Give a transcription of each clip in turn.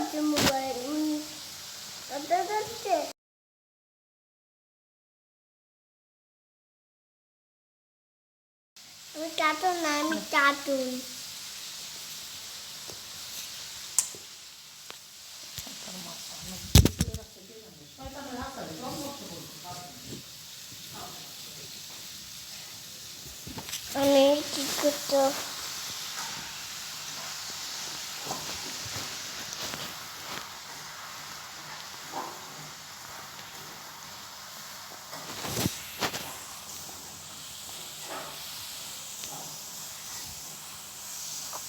হচ্ছে মোবাইল ওটা হচ্ছে আমি কার্টুন না আমি কার্টুন আমি কি করতে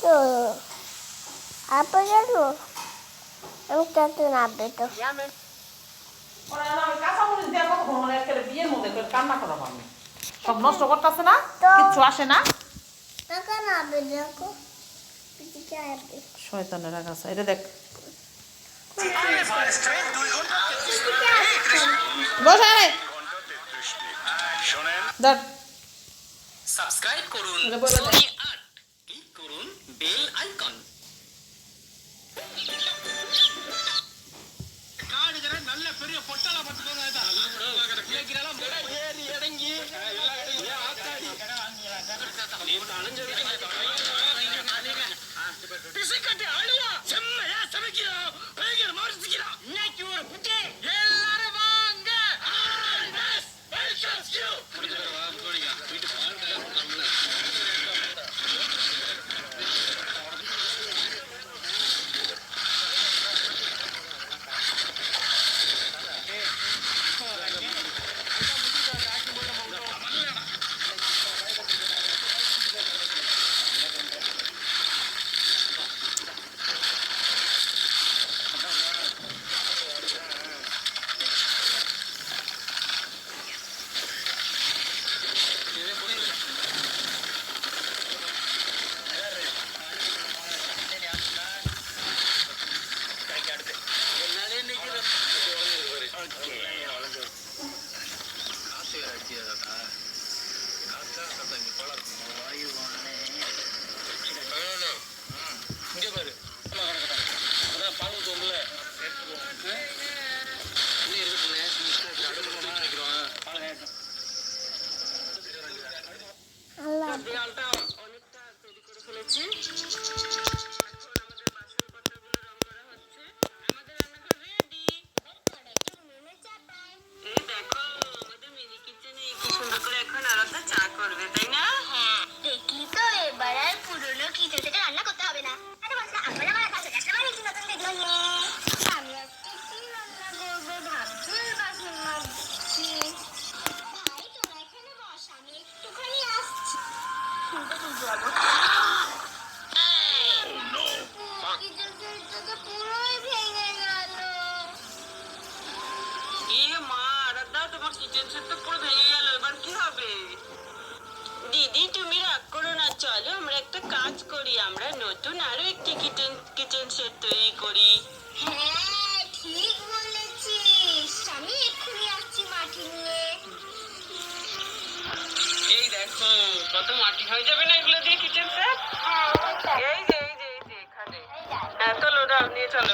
তো আপা গেলো আমি কার্টুন আবে তো সব নষ্ট করতেছে না, কিচ্ছু আসে না। কেন আবে দেখো শয়তানের কাছে এটা দেখ, বসে ধর সাবস্ক্রাইব করুন এটা বলে দে। সোনি আট, ক্লিক করুন বেল আইকন। காடுகிற நல்ல பெரிய பொட்டல பட்டுக்கோங்க ஏறி இறங்கி பிசுக்கட்டி அழுவா செம்மையா சமைக்கிறோம் பயங்கர மாறிச்சுக்கிறோம் இன்னைக்கு ஒரு புட்டி எல்லாரும் வாங்க আল্লাহ দেয়ালটা অনেকটা তৈরি করে ফেলেছি। দেখলি তো এবার আর পুরনো খিচুড়ি থেকে রান্না করতে হবে না আরে বস না আমরা আমার কাছে চেষ্টা করে কি নতুন দেখলাম আমি আজকে কি রান্না করবো ভাবছি বাসন মাজছি ভাই তোরা এখানে বস আমি একটুখানি আসছি খিচুড়িটা তো পুরোই ভেঙে গেল দিদি তুমি রাগ করো না, চলো আমরা একটা কাজ করি, আমরা নতুন আরো একটি কিচেন সেট তৈরি করি। হ্যাঁ ঠিক বলেছিস আমি এক্ষুনি আসছি মাটি নিয়ে এই দেখো কত মাটি হয়ে যাবে না এগুলো দিয়ে কিচেন সেট। এই যে এখানে। হ্যাঁ চলো ওটা নিয়ে চলো,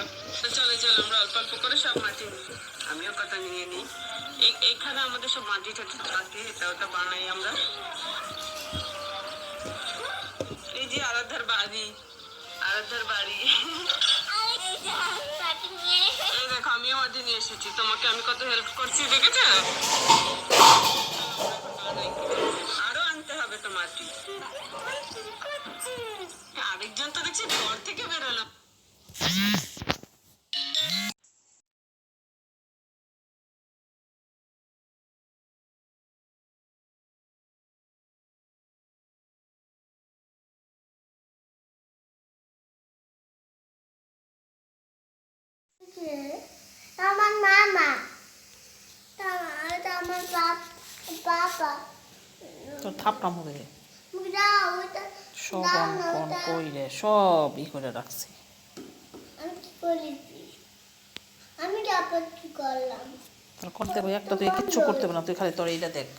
চলো আমরা অল্প অল্প করে সব মাটি নিই, আমিও কত নিয়ে নিই। এখানে আমাদের সব মাটি টাটি থাকে, এটা ওটা বানাই আমরা। এই যে আরাধ্যার বাড়ি এই দেখো আমিও মাটি নিয়ে এসেছি, তোমাকে আমি কত হেল্প করছি দেখেছো। আরো আনতে হবে তো মাটি। আরেকজন তো দেখছি ঘর থেকে বেরোলো। আমার মামা আমার বাবা তোর থাপটা মরে সব অঙ্কন কইরে সব করে রাখছি। আমি কি করেছি আমি আবার কি করলাম তোর করতে হবে একটা, তুই কিচ্ছু করতে হবে না, তুই খালি তোর এইটা দেখ।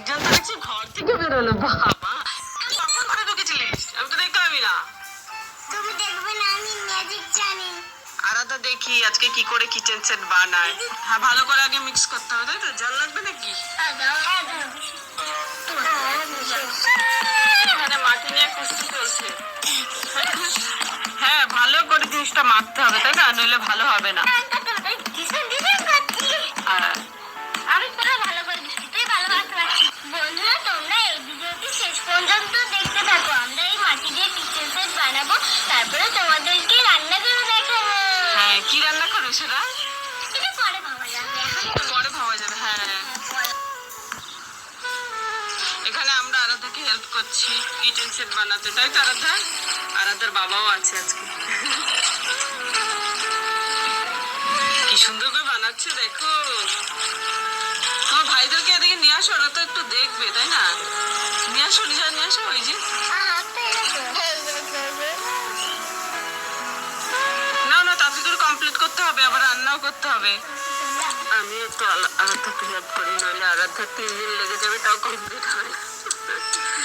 একজন তো দেখছি ঘর থেকে বেরোলো, বাবা কখন ঘরে ঢুকেছিলিস? আমি তো দেখলামই না। তুমি দেখবে না, আমি ম্যাজিক জানি। আরাধা দেখি আজকে কি করে কিচেন সেট বানায়। হ্যাঁ, ভালো করে আগে মিক্স করতে হবে, তাই তো? জল লাগবে নাকি? এখানে মাটি নিয়ে কুস্তি চলছে। হ্যাঁ, ভালো করে জিনিসটা মাখতে হবে, তাই না? নইলে ভালো হবে না। হ্যাঁ। আমি পুরো ভালো করে দিচ্ছি, তুই ভালো ভাবতে পারছিস। বন্ধুরা, তোমরা এই ভিডিওটি শেষ পর্যন্ত দেখতে থাকো। আমরা এই মাটি দিয়ে কিচেন সেট বানাবো, তারপরে তোমাদেরকে রান্না করে দেখাবো। হ্যাঁ, কি রান্না করবে সেটা এটা পরে ভাবা যাবে, এখন পরে ভাবা যাবে। হ্যাঁ, পরে। এখানে আমরা আরাধাকে হেল্প করছি কিচেন সেট বানাতে, তাই তো আরাধা? আরাধার বাবাও আছে আজকে। কি সুন্দর করে বানাচ্ছে দেখো। তোমার ভাইদেরকে এদিকে নিয়ে আসো, ওরা তো একটু দেখবে, তাই না? নিয়ে আসো, নিয়ে আসো। ওই যে না না, তাড়াতাড়ি করে কমপ্লিট করতে হবে, আবার রান্নাও করতে হবে। আমি একটু আরাধ্যাকে হেল্প করি, নইলে আরাধ্যার 3 দিন লেগে যাবে, তাও কমপ্লিট হবে।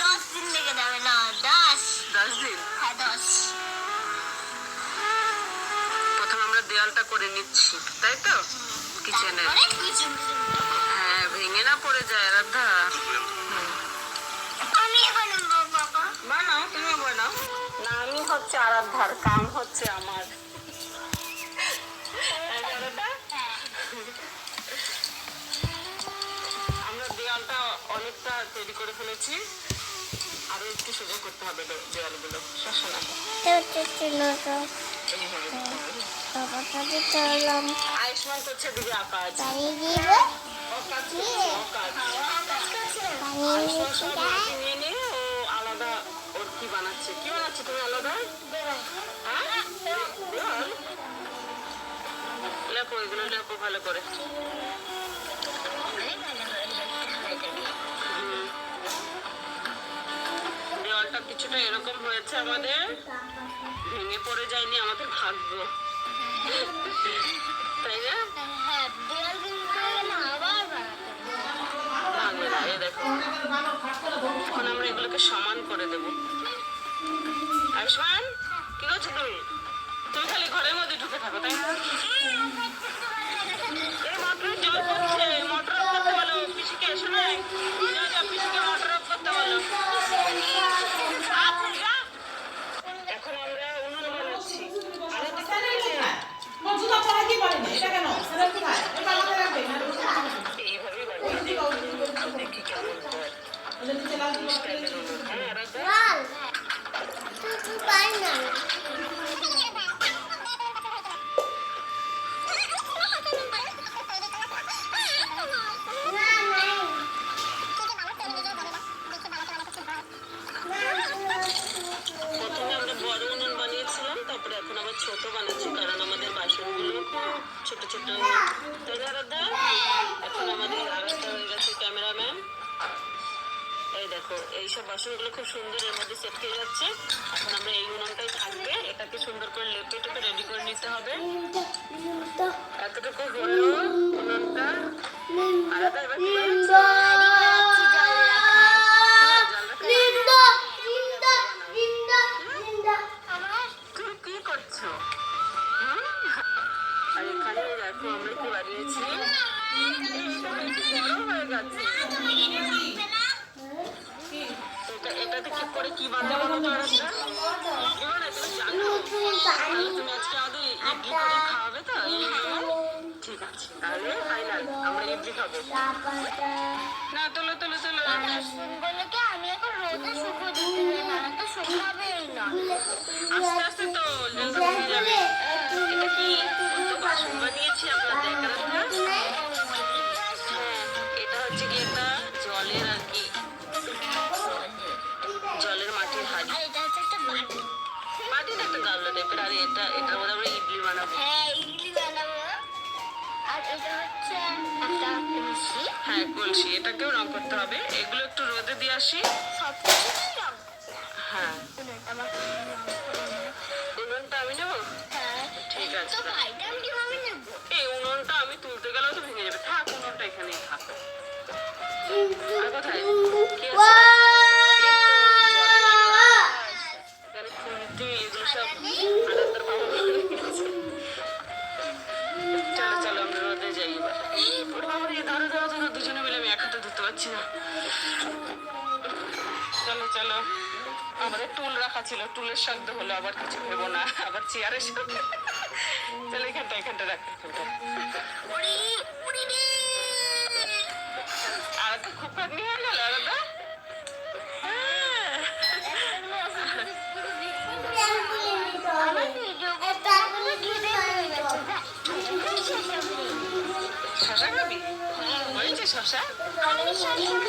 10 দিন লেগে যাবে না, 10 দিন। হ্যাঁ 10। প্রথম আমরা দেয়ালটা করে নিচ্ছি, তাই তো? কিচেনে। তারপরে কিচেন হ্যাঁ, ভেঙে না পড়ে যায় আরাধ্যা। আমি বানাবো বাবা। বানাও, তুমি বানাও না। আমি হচ্ছে আরাধ্যার, কাম হচ্ছে আমার। আমরা দেয়ালটা অনেকটা তৈরি করে ফেলেছি, আরো একটু সোজা করতে হবে দেয়ালগুলো। শাসনা এইভাবে আয়ুষ্মান করছে দিকে আকাশ। আয়ুষ্মান সব মাটি নিয়ে নিয়ে ও আলাদা ওর কি বানাচ্ছে। কি বানাচ্ছে তুমি আলাদা? হ্যাঁ, দেওয়াল। লেপো, এগুলো লেপো ভালো করে। দেওয়ালটা কিছুটা এরকম হয়েছে আমাদের, ভেঙে পড়ে যায়নি, আমাদের ভাগ্য, তাই না? হ্যাঁ, দেয়াল ভেঙে গেলে আবার বানাতে হবে। ভাঙবে না। এই দেখো, এখন আমরা এগুলোকে সমান করে দেব। আয়ুষ্মান, কি করছো তুমি? তুমি খালি ঘরের মধ্যে ঢুকে থাকো, তাই না? এই মাত্র জল পড়ছে, মোটর অফ করতে বলো পিসিকে। এসো না, যা পিসিকে মোটর অফ করতে বলো। এখন আমরা উনুন বানাচ্ছি। এইভাবেই বানিয়ে দিই, দেখি কেমন হয়। স্টাইলের উনুন। হ্যাঁ আরাধ্যা? তুই পারি না। প্রথমে আমরা বড় উনুন বানিয়েছিলাম, তারপরে এখন আবার ছোট বানাচ্ছি, কারণ আমাদের বাসনগুলো ছোট ছোট। তাই না আরাধ্যা? এখন আমাদের আরাধ্যা হয়ে গেছে ক্যামেরাম্যান। এই দেখো, এইসব বাসনগুলো খুব সুন্দর এর মধ্যে সেট হয়ে যাচ্ছে। এখন আমরা এই উনুনটাই থাকবে, এটাকে সুন্দর করে লেপে টেপে রেডি করে নিতে হবে। এতটুকু হলো উনুনটা। আরাধ্যা এবার কি বানাচ্ছো? তুমি কি করছো? আর এখানে দেখো আমরা কি বানিয়েছি। বড় হয়ে গেছে। এটাতে কি করে কি বানাবো বলো তো আরাধ্যা? কি বানাই তুমি জানো? তাহলে তুমি আজকে আমাদের ইডলি করে খাওয়াবে তো? ঠিক আছে, তাহলে ফাইনাল আমরা ইডলি খাবো। না, তোলো তোলো তোলো। বলে কি আমি এখন রোদে শুকো দিতে যাই, না তো শুকাবেই না। আস্তে আস্তে তো লেজা হয়ে যাবে। এটা কি তো বাসন বানিয়েছি আমরা, দেখ আরাধ্যা। এটা হচ্ছে কি একটা জলের আর কি, জলের মাটির হাঁড়ি। আর এটা হচ্ছে একটা বাটি। মাটির একটা গামলা টাইপের। আর এটার মধ্যে আমরা ইডলি বানাবো। হ্যাঁ, ইডলি বানাবো। আর এটা হচ্ছে একটা কলসি। হ্যাঁ, কলসি। এটাকেও রং করতে হবে। এগুলো একটু রোদে দিয়ে আসি। সব কিছুই রং। হ্যাঁ, আমার উনুনটা আমি নেবো। হ্যাঁ, ঠিক আছে। তো ভাইটা আমি কিভাবে নেবো? এই উনুনটা আমি তুলতে গেলেও তো ভেঙে যাবে। থাক, উনুনটা এখানেই থাক। আর কোথায়? কি আছে? এখানে খুন্তি, এগুলো সব আনন্দের বাবা বানিয়েছে। চলো চলো আমরা রোদে যাই এবার। ওরে বাবা রে, ধরো ধরো ধরো, দুজনে মিলে আমি এক হাতে ধরতে পারছি না। চলো চলো, আমাদের টুল রাখা ছিল, টুলের শব্দ হলো, আবার কিছু ভেবো না, আবার চেয়ারের শব্দ। চলো এখানটা রাখ, আর তো খুব খাটনি হয়ে গেল আলাদা। শশা খাবি? হয়েছে শশা?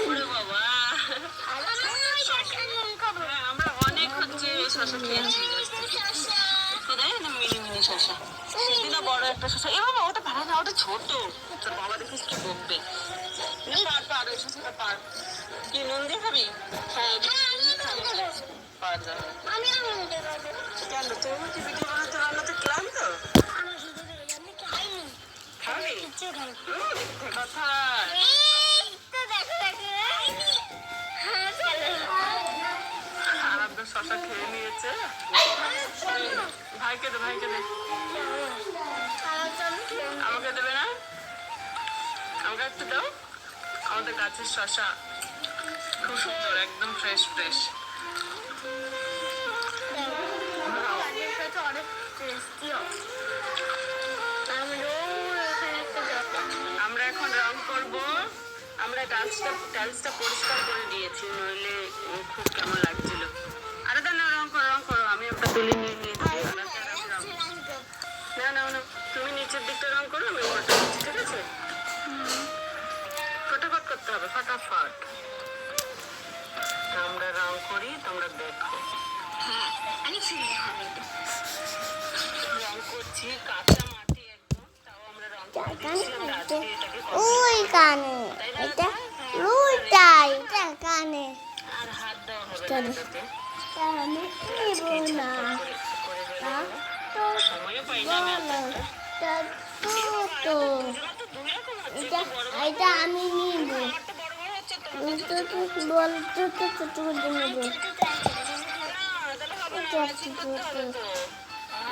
ওরে বাবা, হ্যাঁ, আমরা অনেক হচ্ছে শশা খেয়েছি। কোথায় না মিনি মিনি শশা, সেদিনও বড় একটা শশা। এ বাবা, ওটা পারে না, ওটা ছোট। তোর বাবা দেখিস কি বকবে। পার ওই শশাটা পার। কি নুন দিয়ে খাবি? হ্যাঁ, পার যা। কেন তুই কি ভিডিও বানাতে বানাতে ক্লান্ত? খাবি? কথা আরাধ্য শশা খেয়ে নিয়েছে। ভাইকে দে, ভাইকে দে। আমাকে দেবে না? আমাকে একটু দাও। আমাদের গাছের শশা খুব সুন্দর, একদম ফ্রেশ ফ্রেশ। আমরা এখন রং করব। আমরা টাইলসটা পরিষ্কার করে দিয়েছি, নইলে খুব কেমন লাগছিল। আরে না, রং করো, আমি একটা তুলি নিয়ে নিয়েছি। না, তুমি নিচের দিকটা রং করো, আমি ওটা দিচ্ছি, ঠিক আছে? ফটাফট করতে হবে, ফটাফট। আমরা রং করি, তোমরা দেখো। রং করছি কাঁচা মাটি একদম, তাও আমরা রং করছি। আমরা আজকে এটাকে ওই কানে এটা রুইটাই এটা কানে আর হাত দেওয়া হবে না এটাতে। আমি নেব না সময়ও পাই না আমি এতটা। তো দুজনের তো দুই রকম হচ্ছে, এটা একটু বড় বড়। এটা আমি নিব আমারটা বড় বড় হচ্ছে, তোরটা ছোট ছোট। বল ছোট ছোট করে নেব না, তাহলে হবে না, ম্যাচিং করতে হবে তো।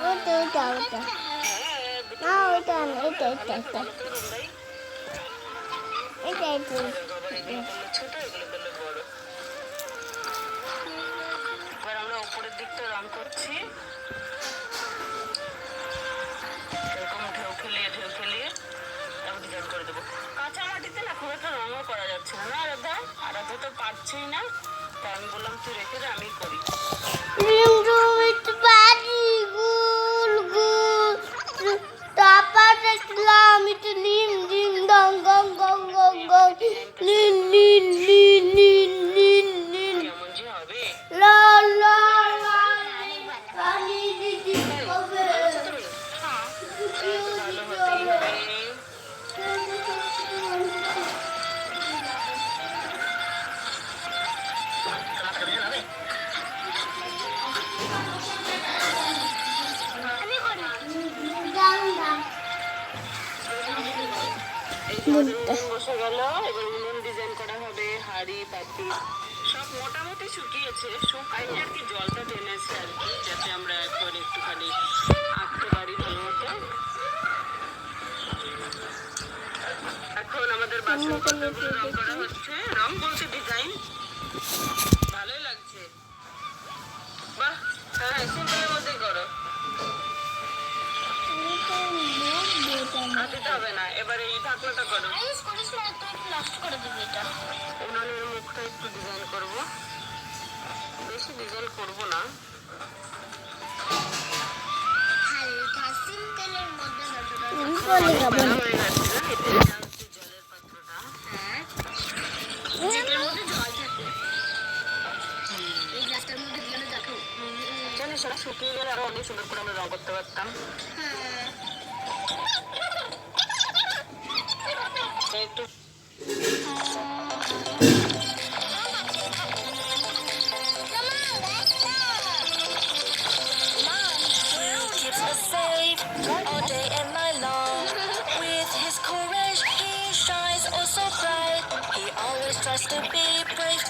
ওটা হ্যাঁ, না ওইটা না এটা বলো তো তোমরাই। এটা বাবা, এগুলো করলে ছোট, এগুলো করলে বড়। এবার আমরা উপরের দিকটা রং করছি, এরকম ঢেউ খেলিয়ে তারপর ডিজাইন করে দেবো। কাঁচা মাটিতে না খুব একটা রঙও করা যাচ্ছে না, আরাধ্যা তো পারছেই না। তাই আমি বললাম তুই রেখে দে, আমি করি। বাড়ি গুল গুল তারপর দেখলাম এটা লিম লিম ডং গং গং গং গং লিল লিল লিল লিল লিল লিল কেমন যে হবে। লা লা লা কালি দিদি হবে ভালো হতেই হবে। আমি করি দাম দাম বসে গেল, এবার উনুন ডিজাইন করা হবে, হাড়ি পাতি সব মোটামুটি শুকিয়েছে। শুকাইনি আর কি, জলটা টেনেছে আর কি, যাতে আমরা এখন একটুখানি আঁকতে পারি ভালো মতো। এখন আমাদের বাসনপত্রগুলো রং করা হচ্ছে। রং বলতে ডিজাইন ভালোই লাগছে। বাহ, হ্যাঁ, সিম্পলের মধ্যেই করো, আর দিতে হবে না। এবার এই ঢাকনাটা করো। করিস না তুই নষ্ট করে দিবি এটা উনুনের মুখটা একটু ডিজাইন করব, বেশি ডিজাইন করব না। হালকা সিম্পলের মধ্যে বেলা হয়ে গেছে না, এতে দেওয়া হচ্ছে জলের পাত্রটা। যেটার মধ্যে জল থাকে এই গ্লাসটার মধ্যে দিলে দেখো জানিস ওরা শুকিয়ে গেলে আরো অনেক সুন্দর করে আমরা রং করতে পারতাম। একটু Keeps us safe all day and night long. With his courage, he shines oh so bright. He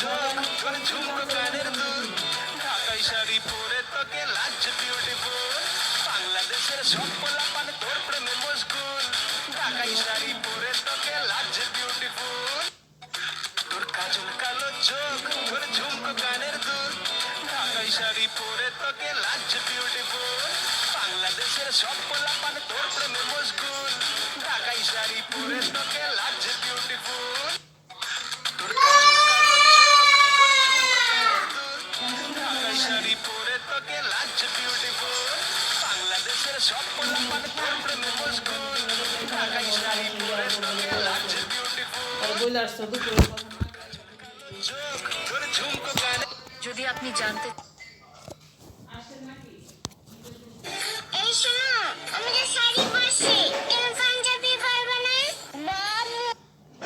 চোখ তোর ঝুমকো কানের দুল ঢাকাই শাড়ি পরে তোকে লাগছে বিউটিফুল বাংলাদেশের সব পোলাপান তোর প্রেমে মশগুল ঢাকাই শাড়ি পরে তোকে লাগছে বিউটিফুল তোর কাজল কালো চোখ তোর ঝুমকো কানের দুল ঢাকাই শাড়ি পরে তোকে লাগছে বিউটিফুল বাংলাদেশের সব পোলাপান তোর প্রেমে মশগুল ঢাকাই শাড়ি পরে তোকে লাগছে বিউটিফুল তোর কাজল কালো চোখ তোর ঝুমকো কানের দুল ঢাকাই শাড়ি পরে তোকে লাগছে বিউটিফুল বাংলাদেশের সব পোলাপান তোর প্রেমে মশগুল ঢাকাই শাড়ি পরে তোকে লাগছে বিউটিফুল বইলে আসছো দুপুরে চোখ তোর ঝুমকো কানে যদি আপনি জানতে এই শোনো, আমি যে শাড়ি পরছি, তুমি পাঞ্জাবি পরবে না?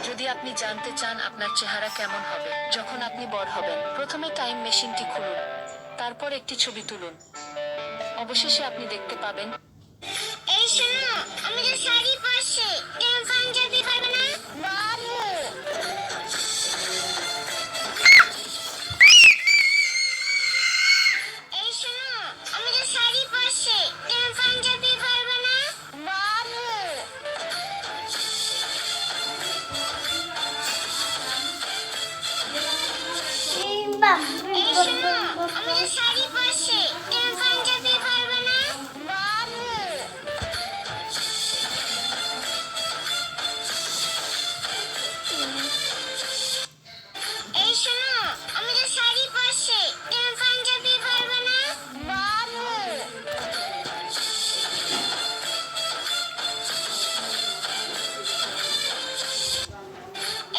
যদি আপনি জানতে চান আপনার চেহারা কেমন হবে যখন আপনি বড় হবেন, প্রথমে টাইম মেশিনটি খুলুন, তারপর একটি ছবি তুলুন। অবশেষে আপনি দেখতে পাবেন এই শোনো, আমি যে শাড়ি পরছি, তুমি পাঞ্জাবি পরবে না? এই শোনো, আমি যে শাড়ি পরছি, তুমি পাঞ্জাবি পরবে না? এই শোনো, আমি যে শাড়ি পরছি, তুমি পাঞ্জাবি পরবে না? এই শোনো, আমি যে শাড়ি পরছি, তুমি পাঞ্জাবি পরবে না?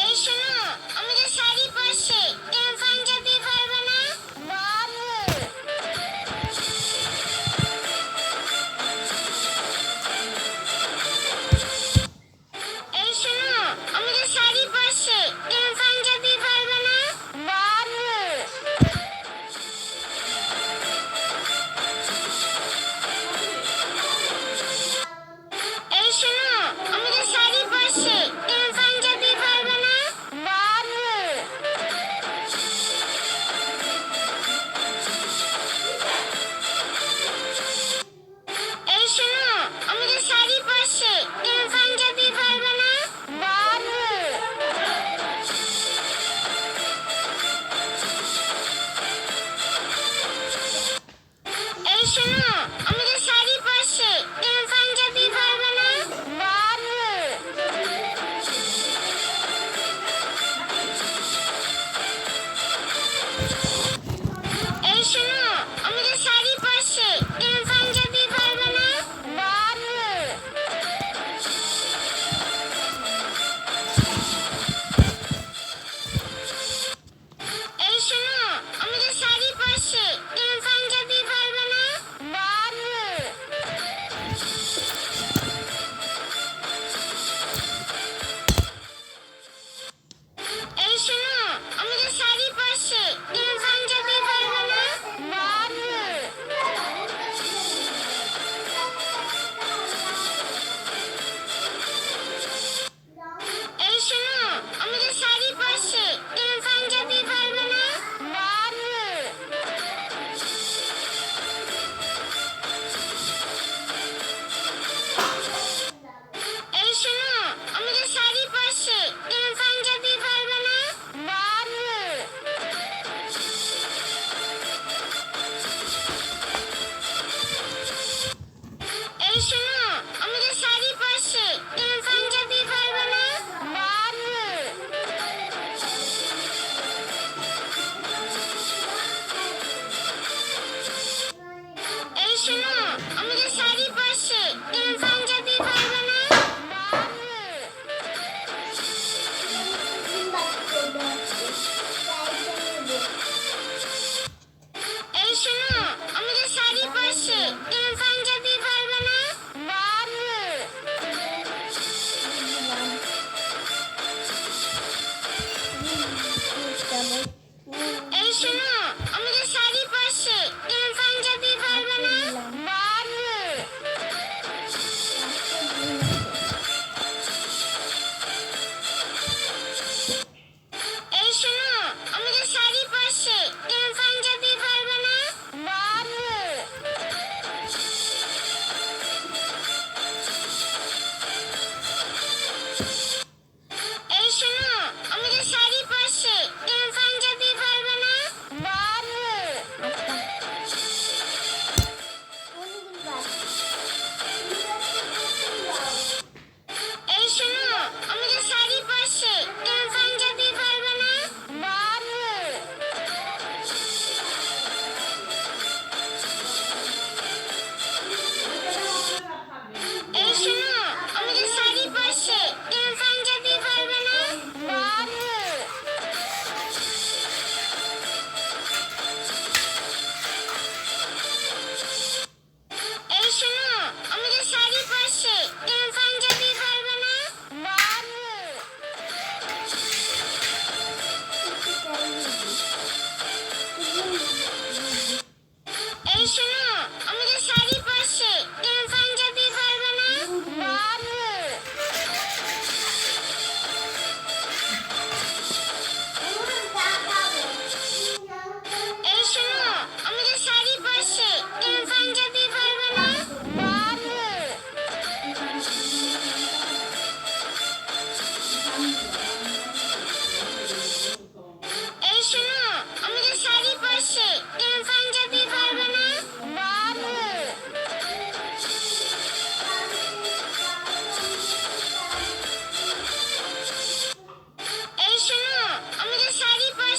এই শোনো, আমি যে শাড়ি পরছি, তুমি পাঞ্জাবি পরবে না?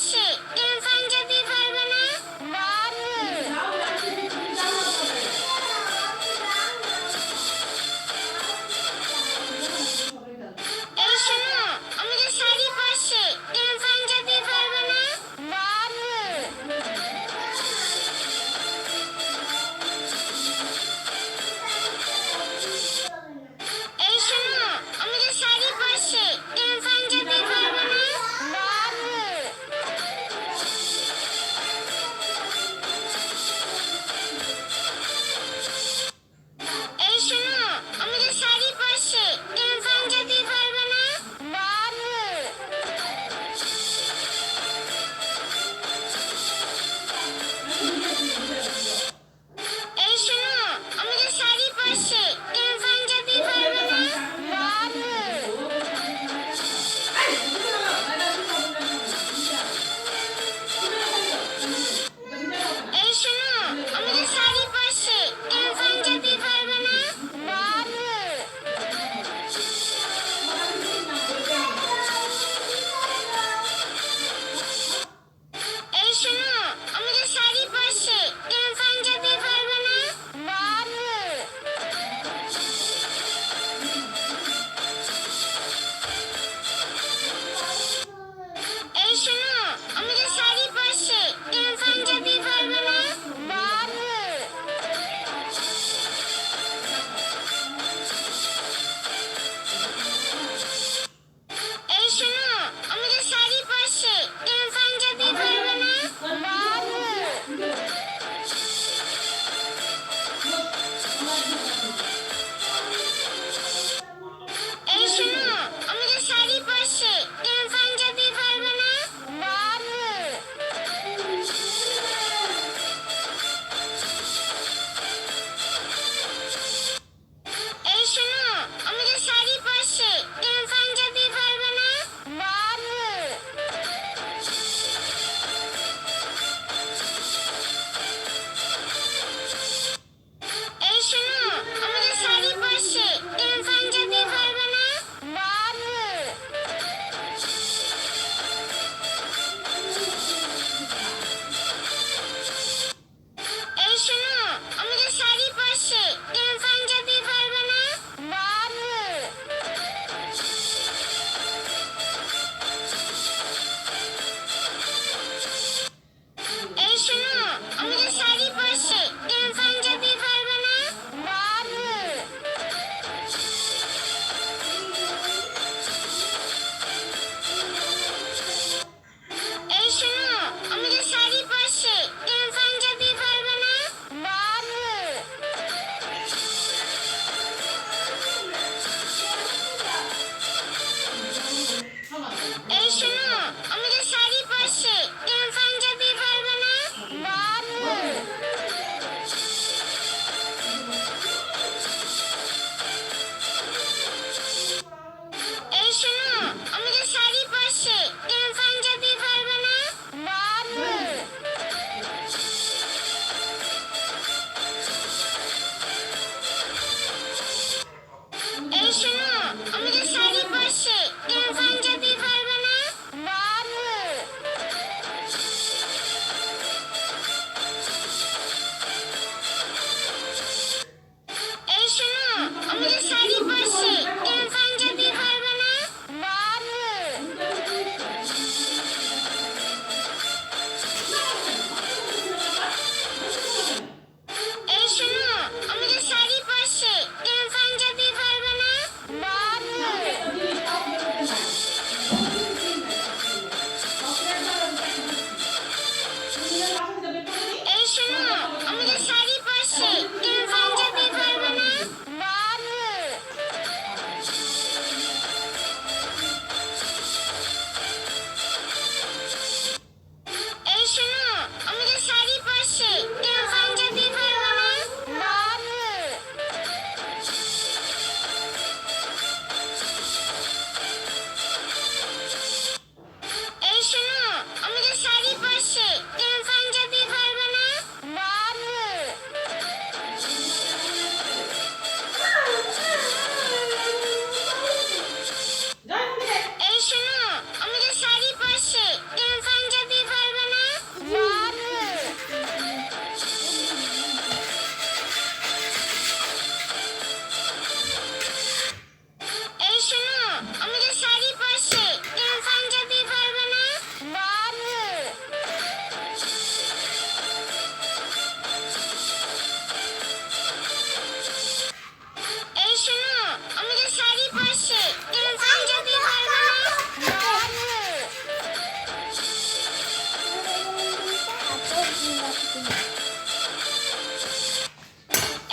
পাশে, তুমি পাঞ্জাবি পারবে না? বাবু। এই শোনো, আমাদের শাড়ি পরছে, তুমি পাঞ্জাবি পারবে না? বাবু। এই শোনো, আমাদের শাড়ি পরছে, তুমি পাঞ্জাবি পারবে না? বাবু।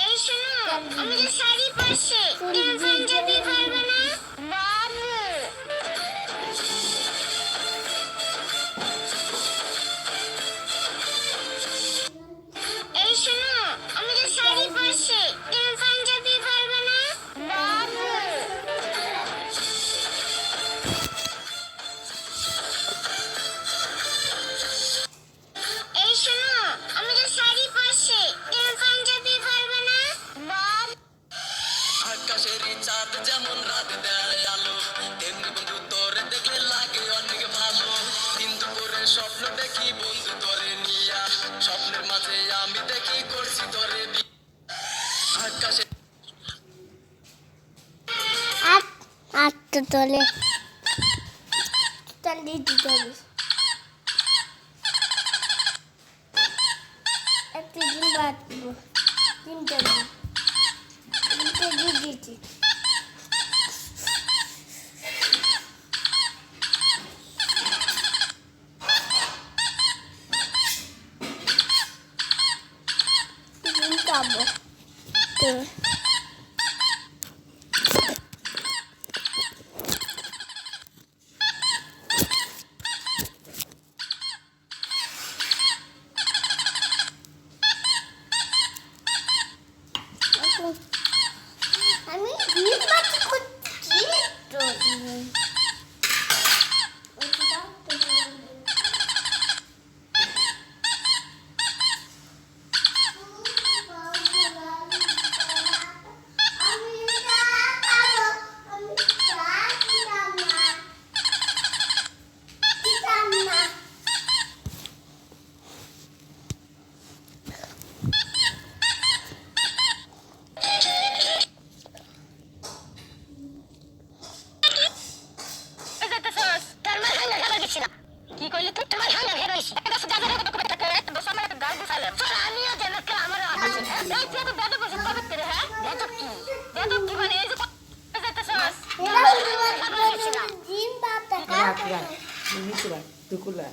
এই শোনো, আমি যে শাড়ি পরছি, তুমি পাঞ্জাবি পরবে না? বাবু। এই শোনো, আমি যে শাড়ি পরছি, তুমি পাঞ্জাবি পরবে না? বাবু। এই শোনো, আমি যে শাড়ি পরছি, তুমি পাঞ্জাবি পরবে না? বাবু। আকাশের চাঁদ যেমন রাত দেয় আলো, তেমনি বন্ধু তোরে দেখলে লাগে অনেক ভালো। কিন্তু করে স্বপ্ন দেখি বন্ধু তোরে নিয়া, স্বপ্নের মাঝে আমি দেখি করছি তোরে আকাশে আটটা তোলে তাহলে দিতে হবে একটা দিন বাঁচবো তিনটা দিন দিয়েছি দিন খাবো তো আমি দিন বাঁচি করছি তো কি করলি তুই তোমার হাঙ্গা ঘেরাইছি একটা গাজা কত করে থাকে একটা সামনে একটা গাল গুছালাম আমিও যেন কে আমার আছে এই তুই তো বেদ বসে কবে করে হ্যাঁ বেদ কি মানে এই যে যেতে সস জিম বাপ টাকা মিনি চুরা টুকুলা